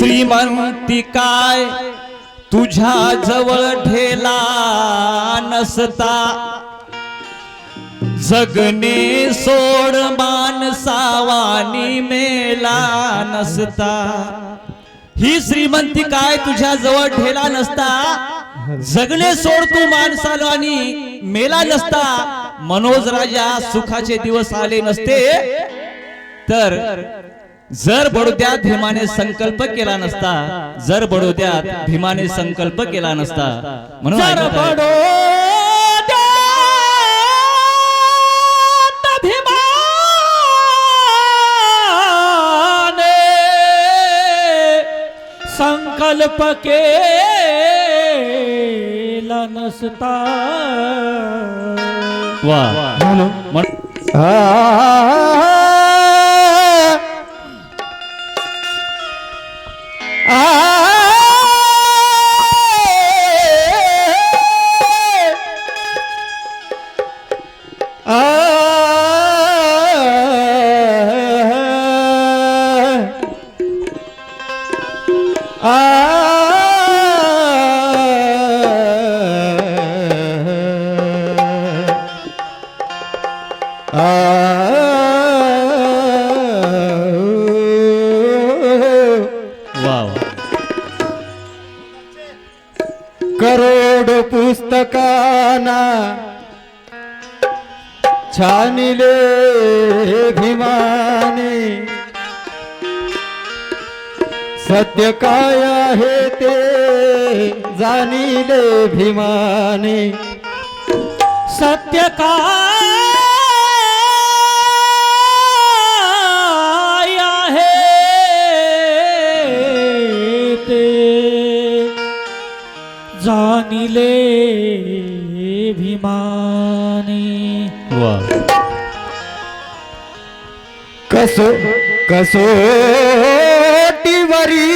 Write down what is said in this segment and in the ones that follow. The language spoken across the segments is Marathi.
श्रीमंती काय तुझ्या जवळ ठेला नसता, जगणे सोड मानसावानी मेला नसता। ही श्रीमंती काय तुझ्या जवळ ठेला नसता, जगणे सोड तू माणसावानी मेला नसता। मनोज राजा सुखाचे दिवस आले नसते तर, जर बडोद्यात भीमाने संकल्प केला नसता, जर बडोद्यात भीमाने संकल्प केला नसता। म्हणून संकल्प केला नसता। वाह करोड पुस्तकाना छानिले भीमाने, सत्य काय आहे ते जाणिले भीमाने, सत्य काय आहे ते जाणिले भीमाने। कसोटीवरी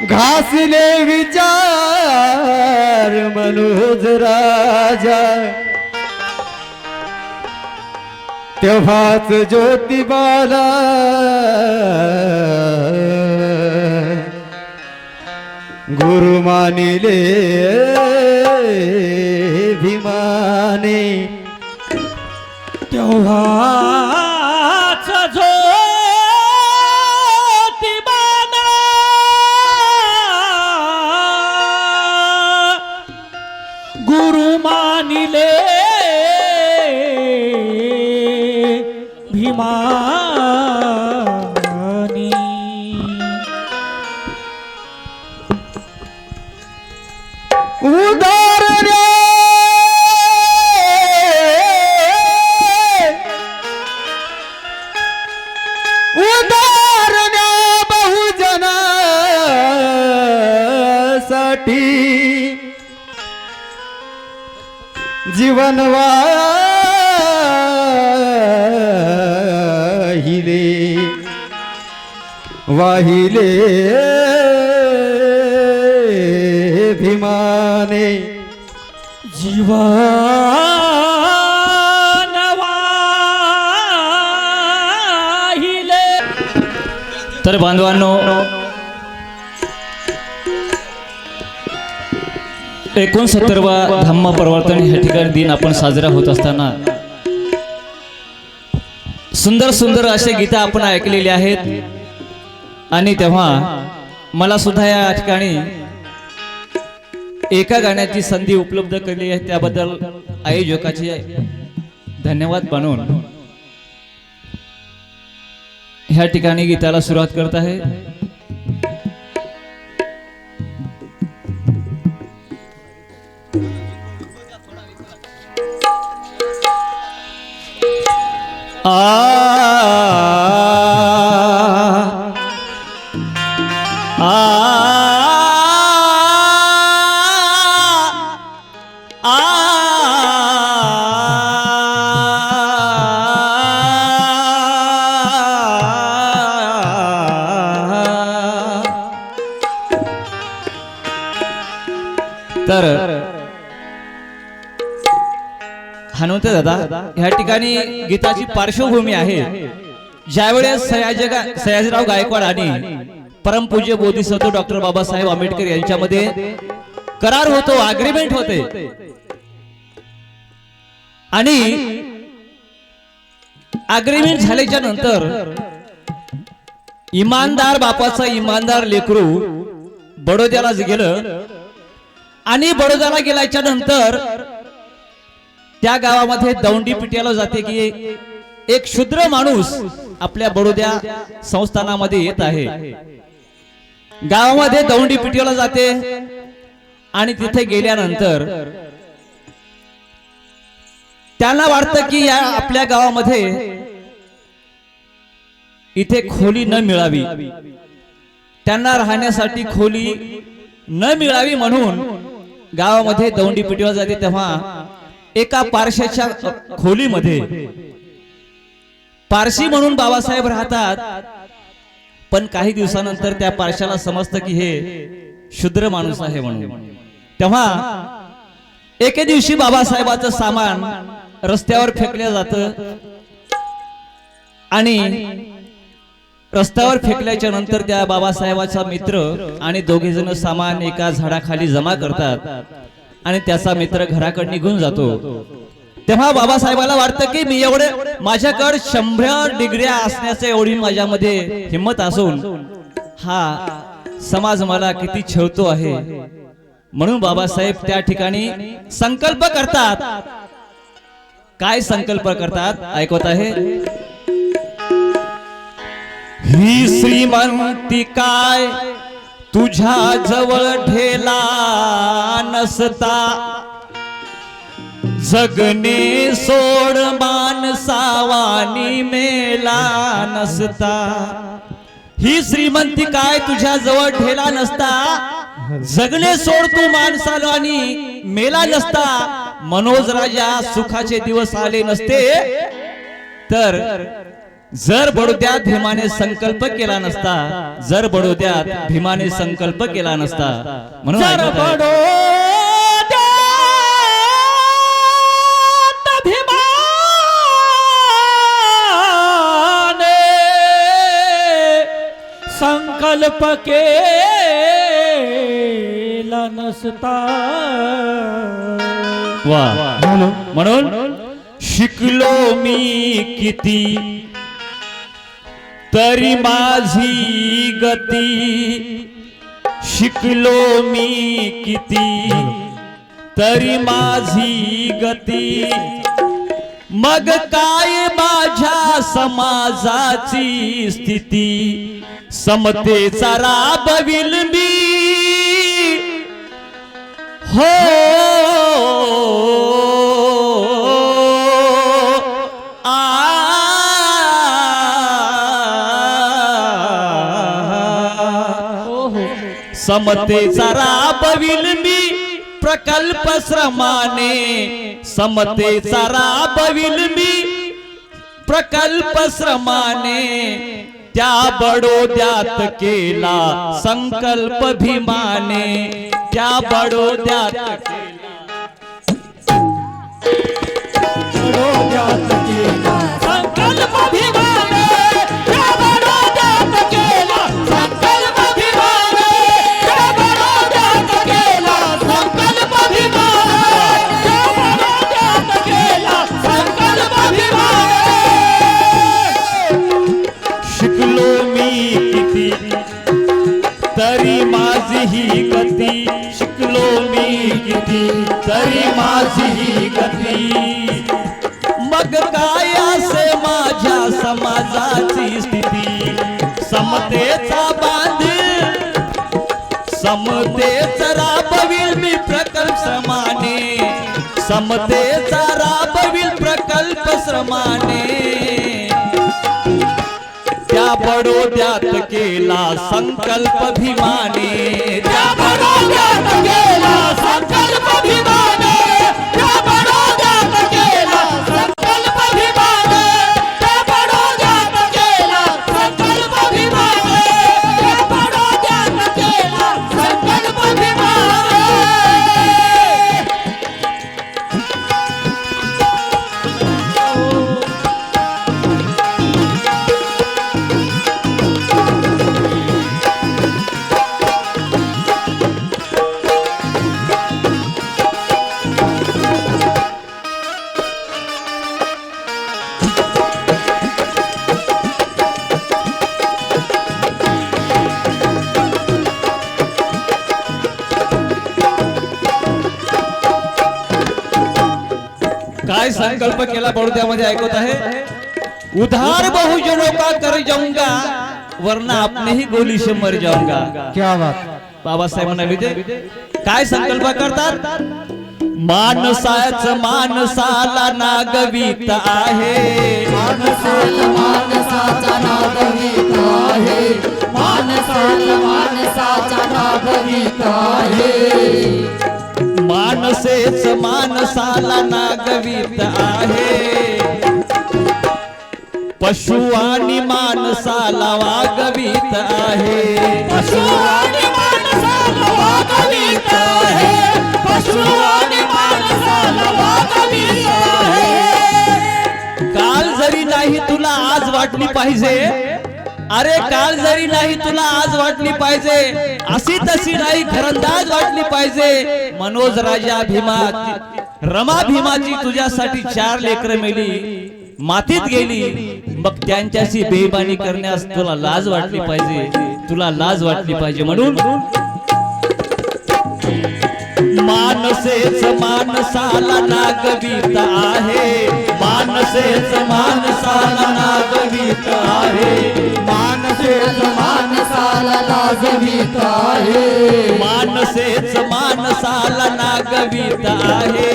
घासले विचार मनोज राजा, तेव्हाच ज्योतिबाला गुरु मानिले भीमाने, तेव्हाच ज्योतिबाला गुरु मानिले भीमानी। उदार उदाहरण्या बहुजनासाठी जीवन वाहिले वाहिले भीमाने, जीवन वाहिले। तर बांधवांनो, 69वा धम्म परिवर्तन ह्या ठिकाणी दिन आपण साजरा होत असताना सुंदर सुंदर असे गीता आपण ऐकलेले आहेत, आणि तेव्हा मला सुद्धा या ठिकाणी एका गाण्याची संधी उपलब्ध केली आहे, त्याबद्दल आयोजकाचे धन्यवाद मानून ह्या ठिकाणी गीताला सुरुवात करत आहे। म्हणतोय दादा, ह्या ठिकाणी गीताची पार्श्वभूमी आहे. ज्यावेळेस सयाजीराव गायकवाड आणि परमपूज्य बोधिसत्व डॉक्टर बाबासाहेब आंबेडकर यांच्यामध्ये करार होतो, अग्रीमेंट होते आणि अग्रीमेंट झाल्याच्या नंतर इमानदार बापाचा इमानदार लेकरू बडोद्याला गेलं आणि बडोद्याला गेल्याच्या नंतर त्या गावामध्ये दौंडी पिट्याला जाते की एक शूद्र माणूस आपल्या बडोद्या संस्थानामध्ये येत आहे. गावामध्ये दौंडी पिट्याला जाते आणि तिथे गेल्यानंतर त्यांना वाटतं की या आपल्या गावामध्ये इथे खोली न मिळावी, त्यांना राहण्यासाठी खोली न मिळावी म्हणून गावामध्ये दौंडी पिटवली जाते. तेव्हा एका पारशाच्या खोलीमध्ये पारशी म्हणून बाबासाहेब राहतात, पण काही दिवसानंतर त्या पारशाला समजतं की हे शूद्र माणूस आहे म्हणून. तेव्हा एके दिवशी बाबासाहेबाचं सामान रस्त्यावर फेकलं जातं आणि रस्त्यावर फेकल्याच्या नंतर त्या बाबासाहेबाचा मित्र आणि दोघे जण सामान एका झाडाखाली जमा करतात आणि त्याचा मित्र घराकडे निघून जातो. तेव्हा बाबासाहेबाला वाटतं की मी एवढे माझ्याकडे 100 डिग्र्या असण्याचं एवढी माझ्यामध्ये हिंमत असून हा समाज मला किती छळतो आहे म्हणून बाबासाहेब त्या ठिकाणी संकल्प करतात. काय संकल्प करतात ऐकवत आहे. ही श्रीमंती काय तुझ्या जवळ ठेला नसता, जगणे सोड मानसावानी मेला नसता. ही श्रीमंती काय तुझ्या जवळ ठेला नसता, जगणे सोड तू माणसावानी मेला नसता. मनोज राजा सुखाचे दिवस आले नसते तर जर बडोद्यात भीमाने संकल्प केला नसता, जर बडोद्यात भीमाने संकल्प केला नसता. म्हणून संकल्प केला नसता. म्हणून शिकलो मी किती तरी माझी गती, शिकलो मी किती तरी माझी गती. मग काय माझ्या समाजाची स्थिती, समतेचा राबविल मी हो समतेचा राबविल मी प्रकल्प श्रमाने, समतेचा राबविल मी प्रकल्प श्रमाने. त्या बडोद्यात केला संकल्प भीमाने, त्या बडोद्यात केला संकल्प भीमाने, त्या बडोद्यात केला संकल्प भीमाने, त्या बडोद्यात केला संकल्प भीमाने, त्या बडोद्यात केला संकल्प भीमाने. शिकलो मी किती तरी माझी ही गती, शिकलो मी किती तरी माझी ही गती. मग काय असे माझ्या समाजाची स्थिती, समतेचा बांधील समतेचा राबविल मी प्रकल्प श्रमाने, समतेचा राबविल प्रकल्प श्रमाने. त्या बडोद्यात केला संकल्प भीमाने, त्या बडोद्यात केला संकल्प भीमाने, त्या बडोद्यात केला संकल्प भीमाने, त्या बडोद्यात केला संकल्प भीमाने, त्या बडोद्यात केला संकल्प भीमाने. संकल्प केला बडोद्यामध्ये ऐकत आहे उधार बहुजनों का कर जाऊंगा वरना अपने ही गोली से मर जाऊंगा क्या बात बाबासाहेब म्हणाले होते काय संकल्प करतात माणसाच माणसाला नागवीत आहे माणसाचा माणसाचा नागरिक आहे माणसाचा माणसाचा नागरिक आहे माणसेच माणसाला नागवीत आहे पशु आणि माणसाला वागवीत आहे पशु आणि माणसाला वागवीत आहे पशु आणि माणसाला वागवीत आहे काल जरी नाही तुला आज वाटली पाहिजे अरे काल जरी नाही तुला आज वाटली पाहिजे अशी तशी नाही घरंदाज वाटली पाहिजे मनोज राजा भीमा रमा भीमाची तुझ्यासाठी 4 लेकरं मेली मातीत गेली मग त्यांच्याशी बेईमानी करण्यास तुला लाज वाटली पाहिजे तुला लाज वाटली पाहिजे म्हणून माणसेच माणसाला नागवीत आहे माणसेच माणसाला नागवीत आहे माणसेच माणसाला लाजवीत आहे माणसेच माणसाला नागवीत आहे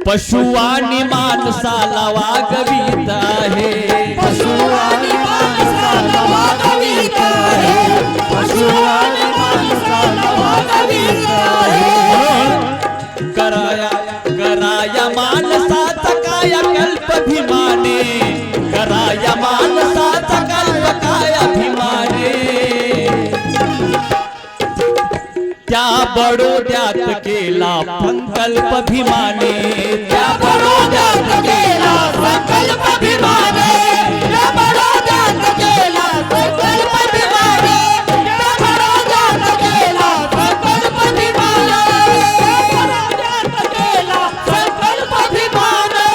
पशु आणि माणसाला वागवीत आहे पशु आणि माणसाला वागवीत आहे पशु आणि माणसाला वागवीत आहे कराया कराया माणसाचा काया कल्प भीमाने कराया माणसाचा कल्प काया भीमाने त्या बडोद्यात केला संकल्प भीमाने त्या बडोद्यात केला संकल्प भीमाने त्या बडोद्यात केला संकल्प भीमाने त्या बडोद्यात केला संकल्प भीमाने त्या बडोद्यात केला संकल्प भीमाने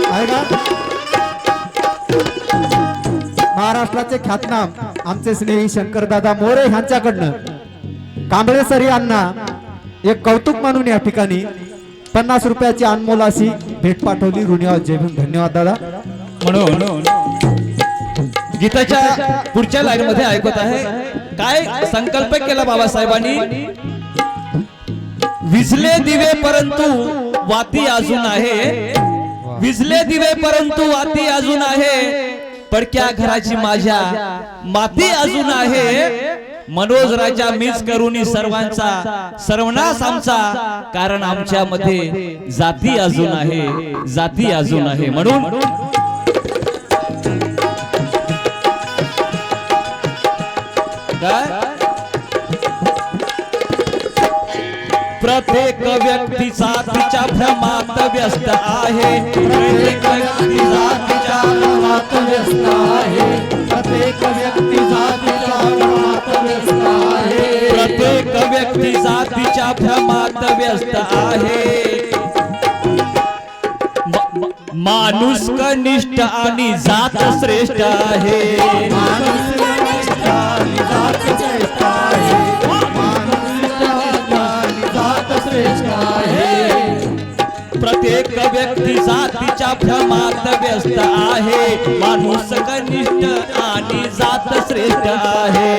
आहे का महाराष्ट्राचे ख्यातनाम आमचे स्नेही शंकरदादा मोरे यांच्याकडनं कांबळे सर यांना एक कौतुक म्हणून या ठिकाणी 50 रुपयाची अनमोल अशी भेट पाठवली ऋणिवाद जय भीम धन्यवाद दादा म्हणून गीताच्या पुढच्या लाईन मध्ये ऐकत आहे काय संकल्प केला बाबासाहेबांनी विझले दिवे परंतु वाती अजून आहे विझले दिवे परंतु वाती अजून आहे पडक्या घराची माझ्या माती अजून आहे मनोज राजा मीच करुनी सर्वांचा सर्वनाश आमचा कारण आमच्या मध्ये जाती अजून आहे जाती अजून आहे म्हणून प्रत्येक व्यक्ती जातीच्या भ्रमात व्यस्त आहे प्रत्येक व्यक्ती जातीच्या भ्रमात व्यस्त आहे प्रत्येक व्यक्ती जातीच्या भ्रमात व्यस्त आहे प्रत्येक व्यक्ती जातीच्या भ्रमात व्यस्त आहे माणूस कनिष्ठ आणि जात श्रेष्ठ आहे माणूस कनिष्ठ आणि जात श्रेष्ठ आहे माणूस कनिष्ठ आणि जात श्रेष्ठ आहे प्रत्येक व्यक्ती जातीच्या भ्रमात व्यस्त आहे माणूस कनिष्ठ आणि जात श्रेष्ठ आहे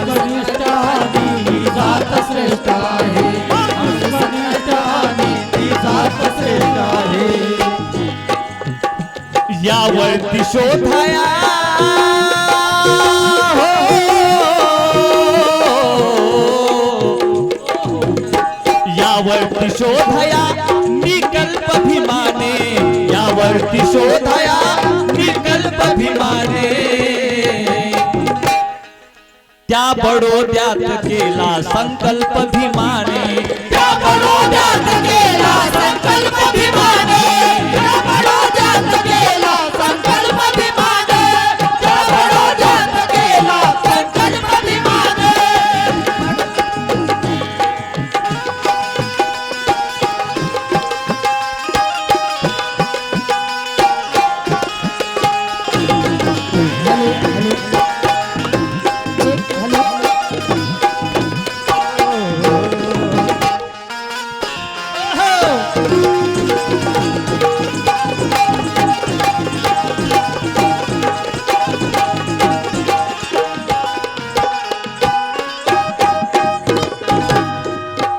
कनिष्ठ आणि जात श्रेष्ठ आहे माणूस कनिष्ठ आणि ती जात श्रेष्ठ आहे यावरती शोधाया यावरती शोधया निकल्प भीमाने यावरती शोधया निकल्प भीमाने त्या बडोद्यात केला संकल्प भीमाने त्या बडोद्यात केला संकल्प भीमाने त्या बडोद्यात केला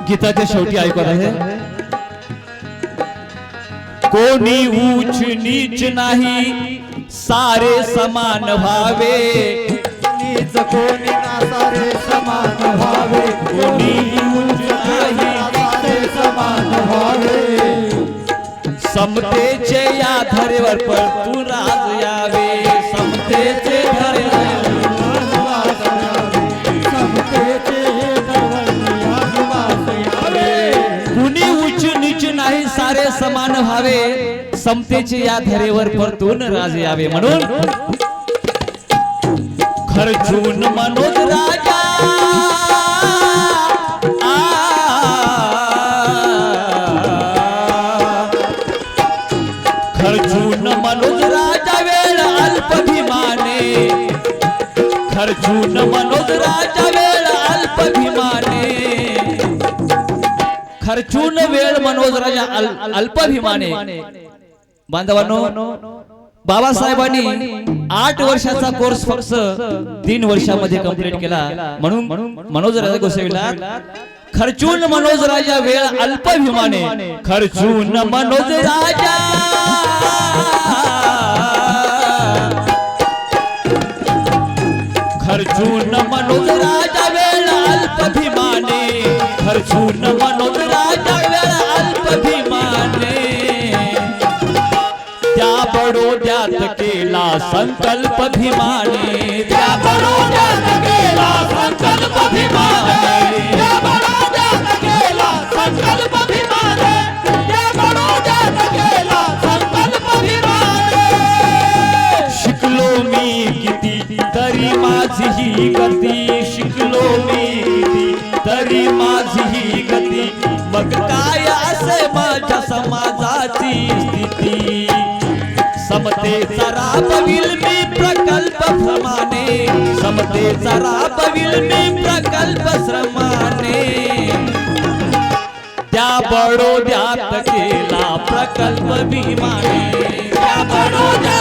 गीताच्या शेवटी ऐकत आहे, कोणी ऊच नीच नाही सारे समान व्हावे, नीच कोणी ना सारे समान व्हावे, कोणी ऊच नाही सारे समान व्हावे, समतेचे या धरेवर परतून राज यावे, समतेचे धरेवर समतेचे धर्मनिवास यावे, कुणी उच्च नीच नाही सारे समान व्हावे, समतेचे या धरेवर परतून राज यावे. म्हणून खर्चून मनोज राजा खर्चून मनोज राजा वेळ अल्पभिमाने, खर्चून मनोज राजा वेळ अल्पभिमाने, खर्चून वेळ मनोज राजा अल्पभिमाने. बांधवांनो, बाबासाहेबांनी 8 वर्षाचा कोर्स फक्त 3 वर्षामध्ये कंप्लीट केला. म्हणून मनोज राजा गोसावीला खर्चून मनोज राजा वेळ अल्पभिमाने, खर्चून मनोज राजा खर्चून मनोज राजा वेळ अल्पभिमाने, खर्चून मनोज राजा वेळ अल्पभिमाने, त्या बडोद्यात केला संकल्प भीमाने, त्या बडोद्यात केला संकल्प भीमाने, त्या बडोद्यात केला संकल्प भीमाने, त्या बडोद्यात केला संकल्प भीमाने. शिकलो मी किती तरी माझी ही गती, शिकलो मी किती तरी माझी ही गती, मग काय असे माझ्या समाजाची स्थिती, समतेचा राबविल मी प्रकल्प श्रमाने, समतेचा राबविल मी प्रकल्प श्रमाने, त्या बडोद्यात केला प्रकल्प भीमाने, त्या बडोद्यात